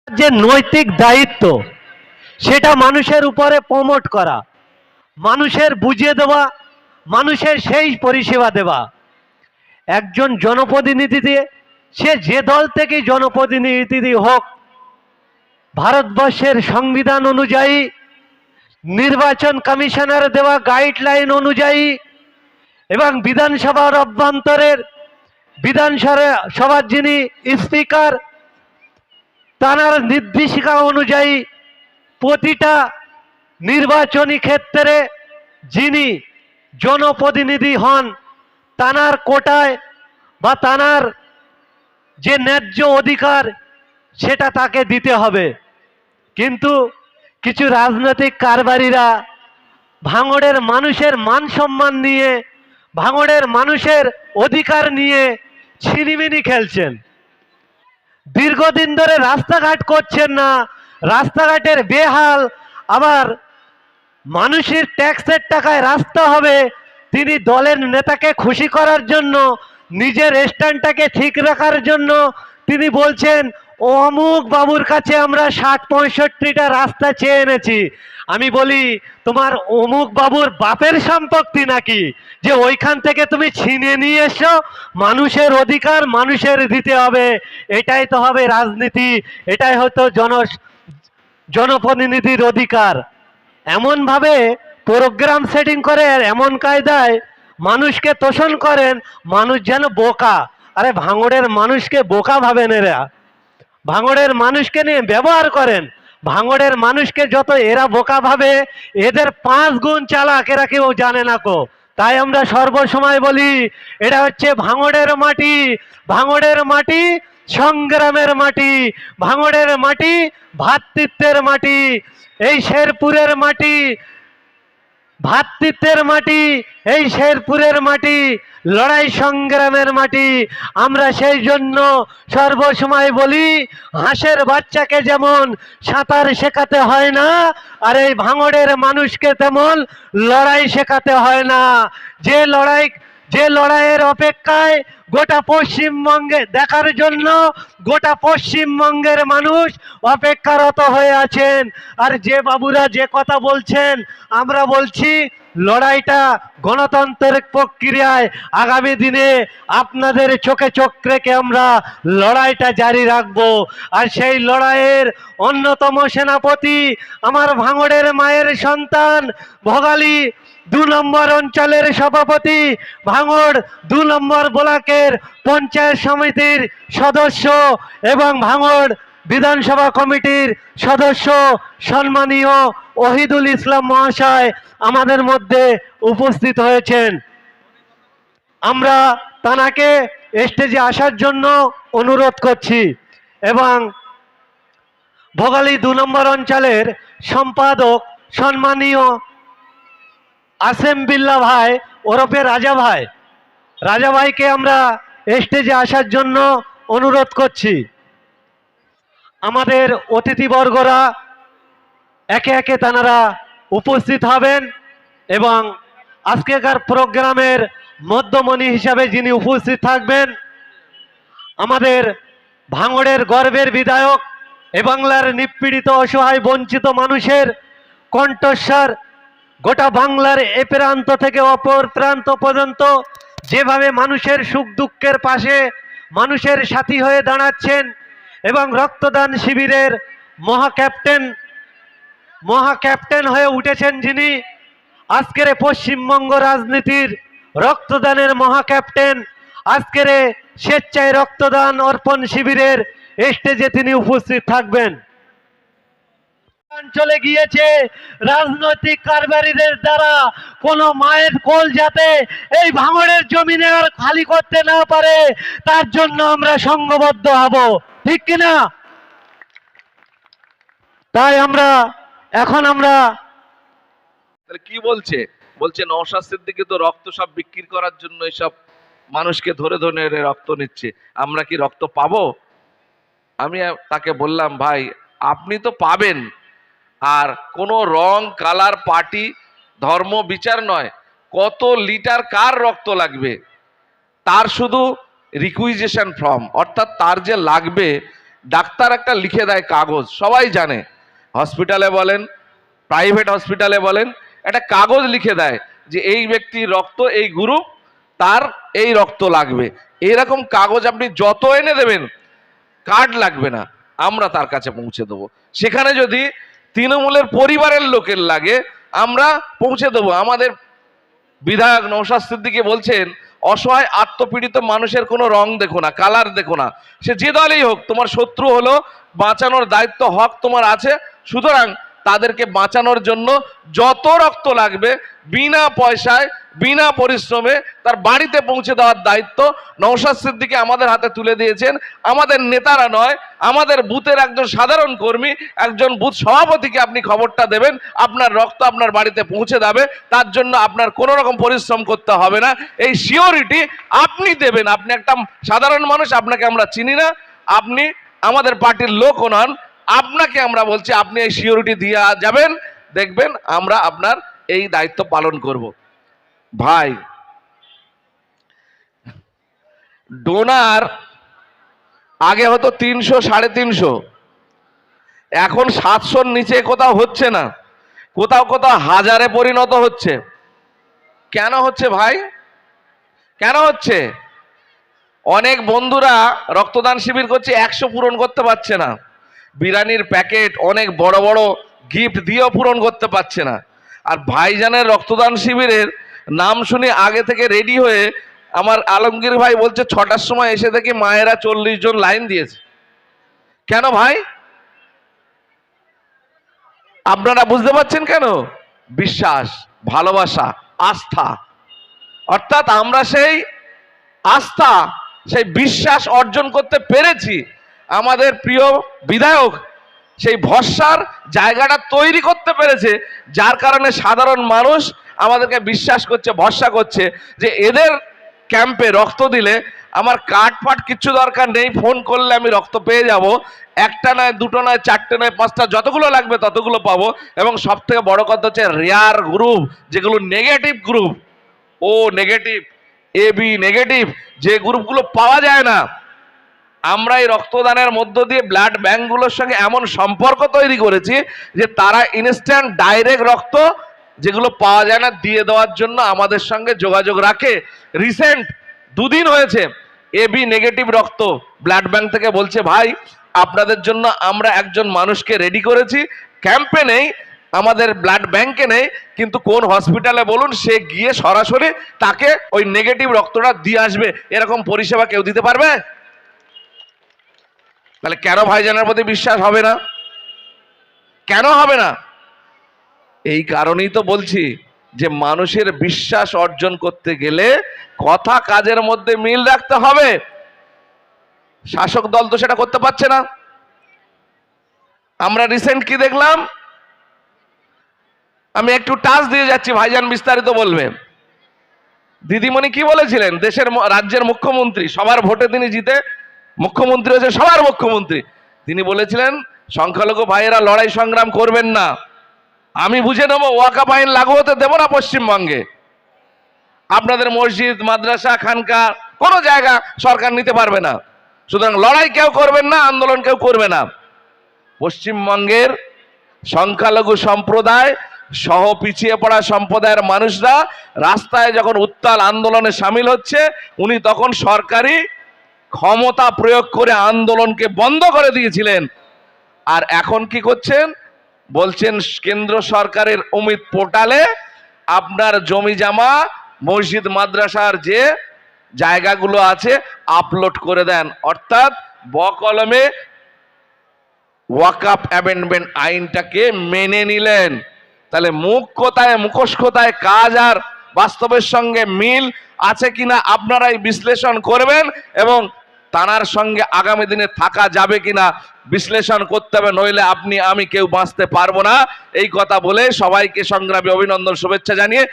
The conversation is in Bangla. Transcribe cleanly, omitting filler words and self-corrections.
যে নৈতিক দায়িত্ব সেটা মানুষের উপরে প্রমোট করা, মানুষের বুঝিয়ে দেওয়া, মানুষের সেই পরিষেবা দেওয়া। একজন জনপ্রতিনিধি দিয়ে সে যে দল থেকেই জনপ্রতিনিধি হোক, ভারতবর্ষের সংবিধান অনুযায়ী, নির্বাচন কমিশনের দেওয়া গাইডলাইন অনুযায়ী এবং বিধানসভার অভ্যন্তরের বিধানসভার যিনি স্পিকার তার নির্দেশিকা অনুযায়ী প্রতিটা নির্বাচনী ক্ষেত্রে যিনি জনপ্রতিনিধি হন তানার কোটায় বা তানার যে ন্যায্য অধিকার সেটা তাকে দিতে হবে। কিন্তু কিছু রাজনৈতিক কারবারিরা ভাঙড়ের মানুষের মান সম্মান নিয়ে, ভাঙড়ের মানুষের অধিকার নিয়ে ছিনিমিনি খেলছেন। দীর্ঘদিন ধরে রাস্তাঘাট করছেন না, রাস্তাঘাটের বেহাল। আবার মানুষের ট্যাক্সের টাকায় রাস্তা হবে, তিনি দলের নেতাকে খুশি করার জন্য, নিজের স্ট্যান্ডটাকে ঠিক রাখার জন্য তিনি বলছেন অমুক বাবুর কাছে আমরা 60-65টা রাস্তা চেয়ে এনেছি। আমি বলি, তোমার অমুক বাবুর বাপের সম্পত্তি নাকি যে ওইখান থেকে তুমি ছিনিয়ে নিয়ে এসো? মানুষের অধিকার মানুষের দিতে হবে, এটাই তো হবে রাজনীতি, এটাই হয়তো জনপ্রতিনিধির অধিকার। এমনভাবে প্রোগ্রাম সেটিং করে, এমন কায়দায় মানুষকে তোষণ করেন, মানুষ যেন বোকা। আরে ভাঙড়ের মানুষকে বোকা ভাবেন এরা, ভাঙড়ের মানুষকে নিয়ে ব্যবহার করেন। ভাঙড়ের মানুষকে যত এরা বোকা ভাবে, এদের 5 গুণ চালাক এরা কেউ জানে না কো। তাই আমরা সর্বসময় বলি, এটা হচ্ছে ভাঙড়ের মাটি, ভাঙড়ের মাটি সংগ্রামের মাটি, ভাঙড়ের মাটি ভ্রাতৃত্বের মাটি, এই শেরপুরের মাটি ভ্রাতৃত্বের মাটি, এই শেরপুরের মাটি লড়াই সংগ্রামের মাটি। আমরা সেই জন্য সর্বসময় বলি, হাঁসের বাচ্চাকে যেমন সাঁতার শেখাতে হয় না, আর এই ভাঙড়ের মানুষকে তেমন লড়াই শেখাতে হয় না। যে লড়াইয়ের অপেক্ষায় গোটা পশ্চিমবঙ্গে দেখার জন্য গোটা পশ্চিমবঙ্গের মানুষ অপেক্ষারত হয়ে আছেন। আর যে বাবুরা যে কথা বলছেন, আমরা বলছি লড়াইটা গণতন্ত্রের প্রক্রিয়ায় আগামী দিনে আপনাদের চোখে চোখ রেখে আমরা লড়াইটা জারি রাখব। আর সেই লড়াইয়ের অন্যতম সেনাপতি আমার ভাঙড়ের মায়ের সন্তান, ভোগালী 2 নম্বর অঞ্চলের সভাপতি, ভাঙড় 2 নম্বর ব্লকের পঞ্চায়েত সমিতির সদস্য এবং ভাঙড় বিধানসভা কমিটির সদস্য সম্মানীয় ওহিদুল ইসলাম মহাশয় আমাদের মধ্যে উপস্থিত হয়েছেন। আমরা তানাকে স্টেজে আসার জন্য অনুরোধ করছি এবং ভোগালী 2 নম্বর অঞ্চলের সম্পাদক সম্মানীয় আসেম বিল্লা ভাই ওরফে রাজা ভাইকে আমরা স্টেজে আসার জন্য অনুরোধ করছি। আমাদের অতিথিবর্গরা একে একে তানারা উপস্থিত হবেন এবং আজকেকার প্রোগ্রামের মধ্যমণি হিসাবে যিনি উপস্থিত থাকবেন, আমাদের ভাঙড়ের গর্বের বিধায়ক, এ বাংলার নিপীড়িত অসহায় বঞ্চিত মানুষের কণ্ঠস্বর, গোটা বাংলার এ প্রান্ত থেকে অপর প্রান্ত পর্যন্ত যেভাবে মানুষের সুখ দুঃখের পাশে মানুষের সাথী হয়ে দাঁড়াচ্ছেন এবং রক্তদান শিবিরের মহাক্যাপ্টেন হয়ে উঠেছেন যিনি, আজকের পশ্চিমবঙ্গ রাজনীতির রক্তদানের মহাক্যাপ্টেন, আজকের স্বেচ্ছায় রক্তদান অর্পণ শিবিরের স্টেজে তিনি উপস্থিত থাকবেন। চলে গিয়েছে রাজনৈতিক কারবারিদের দ্বারা কোন মায়ের কোল যাতে এই ভাঙড়ের জমিনে আর খালি করতে না পারে, তার জন্য আমরা সংঘবদ্ধ হব, ঠিক কিনা? তাই এখন আমরা কি বলছে নওশাদ সিদ্দিকী তো রক্ত সব বিক্রি করার জন্য এসব মানুষকে ধরে ধরে রক্ত নিচ্ছে, আমরা কি রক্ত পাবো? আমি তাকে বললাম, ভাই আপনি তো পাবেন, আর কোনো রং কালার পার্টি ধর্ম বিচার নয়, কত লিটার কার রক্ত লাগবে তার শুধু রিকুইজিশন ফর্ম, অর্থাৎ তার যে লাগবে ডাক্তার একটা লিখে দেয় কাগজ, সবাই জানে, হসপিটালে বলেন, প্রাইভেট হসপিটালে বলেন, একটা কাগজ লিখে দেয় যে এই ব্যক্তির রক্ত এই গ্রুপ, তার এই রক্ত লাগবে। এইরকম কাগজ আপনি যত এনে দেবেন, কার্ড লাগবে না, আমরা তার কাছে পৌঁছে দেবো। সেখানে যদি তৃণমূলের পরিবারের লোকের লাগে, আমরা পৌঁছে দেবো। আমাদের বিধায়ক নওশাদ সিদ্দিকী বলছেন, অসহায় আত্মপীড়িত মানুষের কোনো রং দেখো না, কালার দেখো না, সে যে দলেই হোক, তোমার শত্রু হলো, বাঁচানোর দায়িত্ব হক তোমার আছে। সুতরাং তাদেরকে বাঁচানোর জন্য যত রক্ত লাগবে বিনা পয়সায় বিনা পরিশ্রমে তার বাড়িতে পৌঁছে দেওয়ার দায়িত্ব নওশাদ সিদ্দিকী আমাদের হাতে তুলে দিয়েছেন। আমাদের নেতারা নয়, আমাদের বুথের একজন সাধারণ কর্মী, একজন বুথ সভাপতিকে আপনি খবরটা দেবেন, আপনার রক্ত আপনার বাড়িতে পৌঁছে যাবে। তার জন্য আপনার কোনো রকম পরিশ্রম করতে হবে না, এই সিওরিটি আপনি দেবেন। আপনি একটা সাধারণ মানুষ, আপনাকে আমরা চিনি না, আপনি আমাদের পার্টির লোকও নন, আপনাকে আমরা বলছি আপনি এই সিওরিটি দিয়ে যাবেন, দেখবেন আমরা আপনার এই দায়িত্ব পালন করব। ভাই, ডোনার আগে হতো 300 350, এখন 700-র নিচে কোথাও হচ্ছে না, কোথাও কোথাও হাজারে পরিণত হচ্ছে। কেন হচ্ছে ভাই, কেন হচ্ছে? অনেক বন্ধুরা রক্তদান শিবির করছে, 100 পূরণ করতে পারছে না, বিরিয়ানির প্যাকেট অনেক বড় বড় গিফট দিয়েও পূরণ করতে পারছে না। আর ভাইজানের রক্তদান শিবিরের নাম শুনে আগে থেকে রেডি হয়ে আমার আলমগীর ভাই বলছে 6টার সময় এসে দেখি মায়েরা 40 জন লাইন দিয়েছে। কেন ভাই? আপনারা বুঝতে পারছেন কেন? বিশ্বাস, ভালোবাসা, আস্থা। অর্থাৎ আমরা সেই আস্থা, সেই বিশ্বাস অর্জন করতে পেরেছি। আমাদের প্রিয় বিধায়ক সেই ভরসার জায়গাটা তৈরি করতে পেরেছে, যার কারণে সাধারণ মানুষ আমাদেরকে বিশ্বাস করছে, ভরসা করছে যে এদের ক্যাম্পে রক্ত দিলে আমার কার্ড ফাট কিচ্ছু দরকার নেই, ফোন করলে আমি রক্ত পেয়ে যাব, একটা নয়, দুটো নয়, চারটে নয়, 5টা, যতগুলো লাগবে ততগুলো পাবো। এবং সব থেকে বড় কথা হচ্ছে রেয়ার গ্রুপ, যেগুলো negative group, O negative, A B negative, যে গ্রুপগুলো পাওয়া যায় না, আমরা এই রক্তদানের মধ্য দিয়ে ব্লাড ব্যাংকগুলোর সঙ্গে এমন সম্পর্ক তৈরি করেছি যে তারা ইনস্ট্যান্ট ডাইরেক্ট রক্ত যেগুলো পাওয়া যায় না দিয়ে দেওয়ার জন্য আমাদের সঙ্গে যোগাযোগ রাখে। রিসেন্ট 2 দিন হয়েছে এ বি নেগেটিভ রক্ত ব্লাড ব্যাংক থেকে বলছে, ভাই আপনাদের জন্য আমরা একজন মানুষকে রেডি করেছি, ক্যাম্পে নেই, আমাদের ব্লাড ব্যাংকে নেই, কিন্তু কোন হসপিটালে বলুন, সে গিয়ে সরাসরি তাকে ওই নেগেটিভ রক্তটা দিয়ে আসবে। এরকম পরিষেবা কেউ দিতে পারবে? তাহলে কেন ভাইজানের প্রতি বিশ্বাস হবে না? কেন হবে না? এই কারণেই তো বলছি যে মানুষের বিশ্বাস অর্জন করতে গেলে কথা কাজের মধ্যে মিল রাখতে হবে। শাসক দল তো সেটা করতে পারছে না। আমরা রিসেন্ট কি দেখলাম, আমি একটু টাচ দিয়ে যাচ্ছি, ভাইজান বিস্তারিত বলবে। দিদিমণি কি বলেছিলেন? দেশের রাজ্যের মুখ্যমন্ত্রী, সবার ভোটে তিনি জিতে মুখ্যমন্ত্রী হয়েছে, সবার মুখ্যমন্ত্রী। তিনি বলেছিলেন সংখ্যালঘু ভাইয়েরা লড়াই সংগ্রাম করবেন না, আমি বুঝে নেবো, ওয়াকাফ আইন লাগু হতে দেব না পশ্চিমবঙ্গে, আপনাদের মসজিদ, মাদ্রাসা, খানকা কোনো জায়গা সরকার নিতে পারবে না, সুতরাং লড়াই কেউ করবেন না, আন্দোলন কেউ করবে না। পশ্চিমবঙ্গের সংখ্যালঘু সম্প্রদায় সহ পিছিয়ে পড়া সম্প্রদায়ের মানুষরা রাস্তায় যখন উত্তাল আন্দোলনে সামিল হচ্ছে, উনি তখন সরকারি ক্ষমতা প্রয়োগ করে আন্দোলনকে বন্ধ করে দিয়েছিলেন। আর এখন কি করছেন? বলছেন কেন্দ্র সরকারের অমিত পোর্টালে আপনার জমি জমা, মসজিদ, মাদ্রাসার যে জায়গাগুলো আছে আপলোড করে দেন। অর্থাৎ বকলমে ওয়াকফ অ্যামেন্ডমেন্ট আইনটাকে মেনে নিলেন। তাহলে মুখ কোথায়, মুখোশ কোথায়, কাজ আর বাস্তবের সঙ্গে মিল আছে কিনা আপনারাই বিশ্লেষণ করবেন, এবং তানার সঙ্গে আগামী দিনে থাকা যাবে কিনা বিশ্লেষণ করতে হবে, নইলে আপনি আমি কেউ বাঁচতে পারবো না। এই কথা বলে সবাইকে সংগ্রামী অভিনন্দন, শুভেচ্ছা জানিয়ে